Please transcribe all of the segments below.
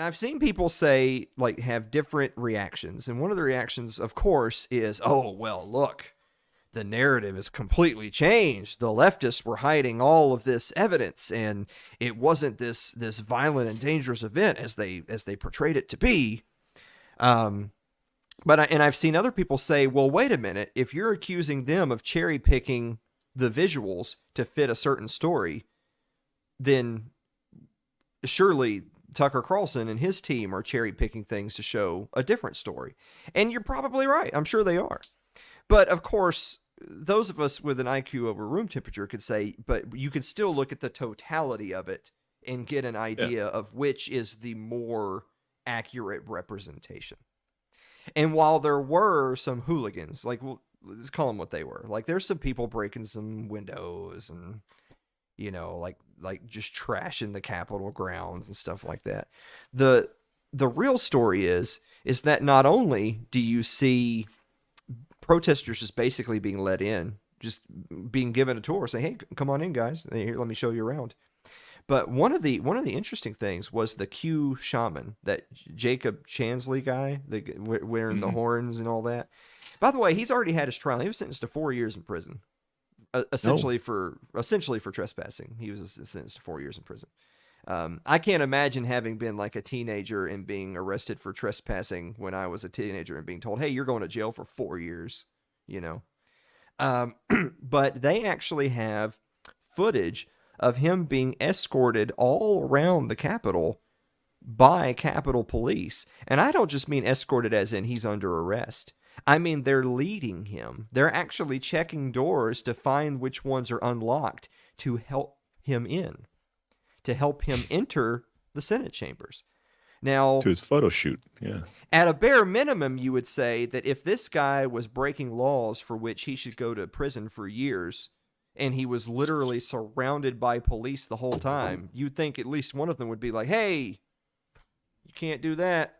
I've seen people say, like, have different reactions. And one of the reactions, of course, is, oh, well, look, the narrative is completely changed. The leftists were hiding all of this evidence, and it wasn't this violent and dangerous event as they portrayed it to be. And I've seen other people say, well, wait a minute. If you're accusing them of cherry picking the visuals to fit a certain story, then surely Tucker Carlson and his team are cherry picking things to show a different story. And you're probably right. I'm sure they are. But of course, those of us with an IQ over room temperature could say, but you could still look at the totality of it and get an idea of which is the more accurate representation. And while there were some hooligans, like, well, let's call them what they were. Like, there's some people breaking some windows and, you know, like just trashing the Capitol grounds and stuff like that. The real story is that not only do you see protesters just basically being let in, just being given a tour, saying, hey, come on in, guys. Here, let me show you around. But one of the interesting things was the Q shaman, that Jacob Chansley guy, wearing the horns and all that. By the way, he's already had his trial. He was sentenced to 4 years in prison, essentially for trespassing. He was sentenced to 4 years in prison. I can't imagine having been like a teenager and being arrested for trespassing when I was a teenager and being told, hey, you're going to jail for 4 years, you know. But they actually have footage of him being escorted all around the Capitol by Capitol Police. And I don't just mean escorted as in he's under arrest. I mean, they're leading him. They're actually checking doors to find which ones are unlocked to help him in, to help him enter the Senate chambers. Now, to his photo shoot, yeah. At a bare minimum, you would say that if this guy was breaking laws for which he should go to prison for years, and he was literally surrounded by police the whole time, you'd think at least one of them would be like, hey, you can't do that.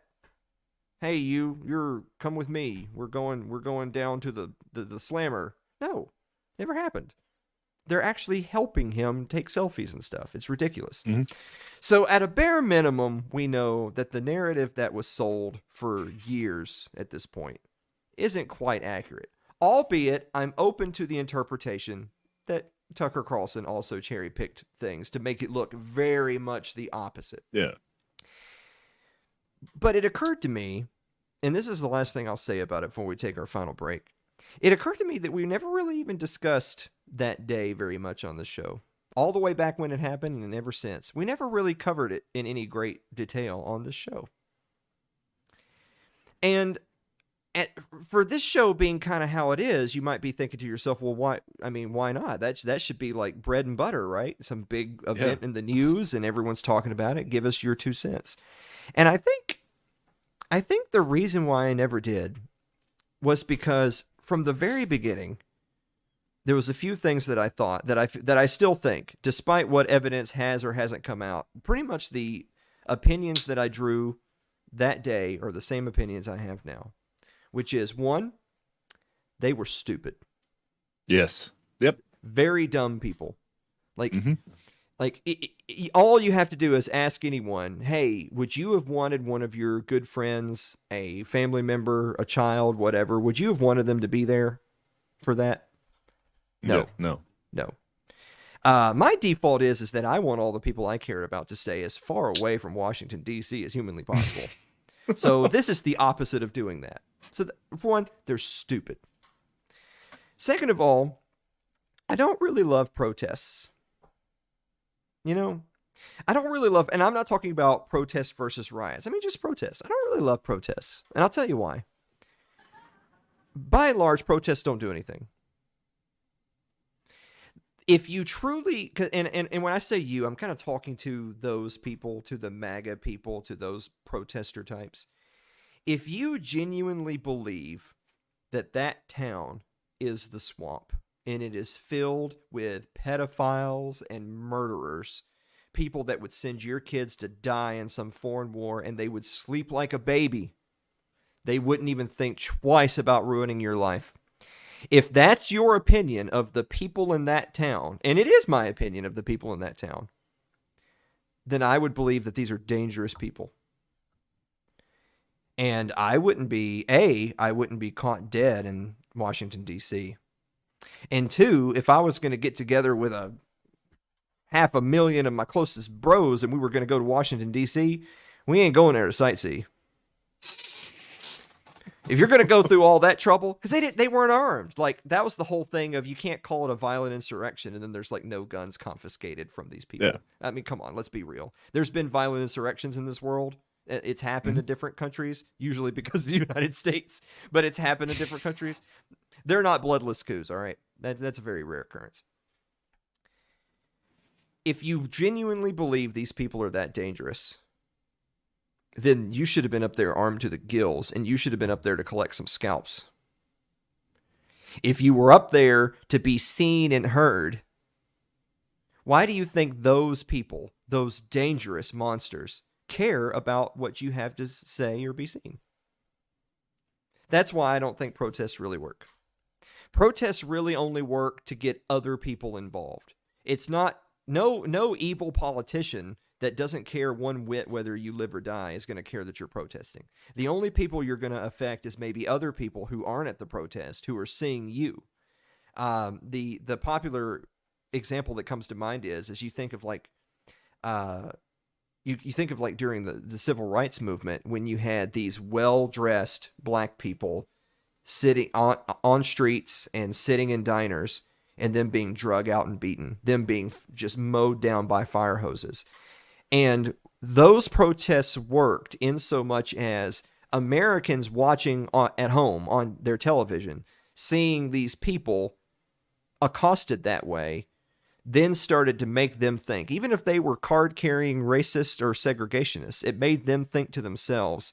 Hey, you're come with me. We're going down to the slammer. No, never happened. They're actually helping him take selfies and stuff. It's ridiculous. Mm-hmm. So at a bare minimum, we know that the narrative that was sold for years at this point isn't quite accurate. Albeit, I'm open to the interpretation that Tucker Carlson also cherry-picked things to make it look very much the opposite. Yeah. But it occurred to me, and this is the last thing I'll say about it before we take our final break. It occurred to me that we never really even discussed that day very much on the show. All the way back when it happened and ever since. We never really covered it in any great detail on this show. And for this show being kind of how it is, you might be thinking to yourself, well, why not? That should be like bread and butter, right? Some big event in the news and everyone's talking about it. Give us your 2 cents. And I think the reason why I never did was because from the very beginning, there was a few things that I thought that I still think, despite what evidence has or hasn't come out, pretty much the opinions that I drew that day are the same opinions I have now, which is, one, they were stupid. Yes. Yep. Very dumb people. Like, all you have to do is ask anyone, hey, would you have wanted one of your good friends, a family member, a child, whatever, would you have wanted them to be there for that? No. My default is that I want all the people I care about to stay as far away from Washington, D.C. as humanly possible. So this is the opposite of doing that. So for one, they're stupid. Second of all, I don't really love protests. You know, I don't really love, and I'm not talking about protests versus riots. I mean, just protests. I don't really love protests. And I'll tell you why. By and large, protests don't do anything. If you truly, and when I say you, I'm kind of talking to those people, to the MAGA people, to those protester types. If you genuinely believe that that town is the swamp and it is filled with pedophiles and murderers, people that would send your kids to die in some foreign war and they would sleep like a baby, they wouldn't even think twice about ruining your life. If that's your opinion of the people in that town, and it is my opinion of the people in that town, then I would believe that these are dangerous people. And I wouldn't be caught dead in Washington, D.C. And two, if I was going to get together with a 500,000 of my closest bros and we were going to go to Washington, D.C., we ain't going there to sightsee. If you're going to go through all that trouble, because they weren't armed. Like, that was the whole thing of you can't call it a violent insurrection and then there's like no guns confiscated from these people. Yeah. I mean, come on, let's be real. There's been violent insurrections in this world. It's happened in different countries, usually because of the United States, but it's happened in different countries. They're not bloodless coups, all right? That's a very rare occurrence. If you genuinely believe these people are that dangerous, then you should have been up there armed to the gills, and you should have been up there to collect some scalps. If you were up there to be seen and heard, why do you think those people, those dangerous monsters, care about what you have to say or be seen? That's why I don't think protests really work. Protests really only work to get other people involved. It's not, no evil politician that doesn't care one whit whether you live or die is going to care that you're protesting. The only people you're going to affect is maybe other people who aren't at the protest, who are seeing you. The popular example that comes to mind is you think of like, you think of like during the civil rights movement when you had these well-dressed black people sitting on streets and sitting in diners and them being drug out and beaten, them being just mowed down by fire hoses. And those protests worked in so much as Americans watching at home on their television, seeing these people accosted that way, then started to make them think. Even if they were card-carrying racists or segregationists, it made them think to themselves,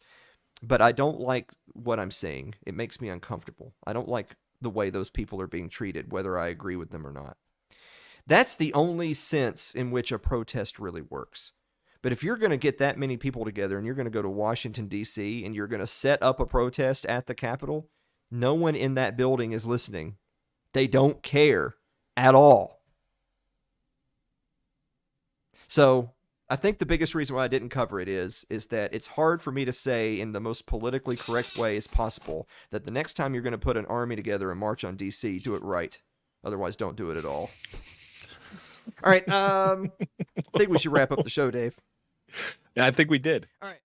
but I don't like what I'm seeing. It makes me uncomfortable. I don't like the way those people are being treated, whether I agree with them or not. That's the only sense in which a protest really works. But if you're going to get that many people together and you're going to go to Washington, D.C., and you're going to set up a protest at the Capitol, no one in that building is listening. They don't care at all. So I think the biggest reason why I didn't cover it is that it's hard for me to say in the most politically correct way as possible that the next time you're going to put an army together and march on D.C., do it right. Otherwise, don't do it at all. All right. I think we should wrap up the show, Dave. Yeah, I think we did. All right.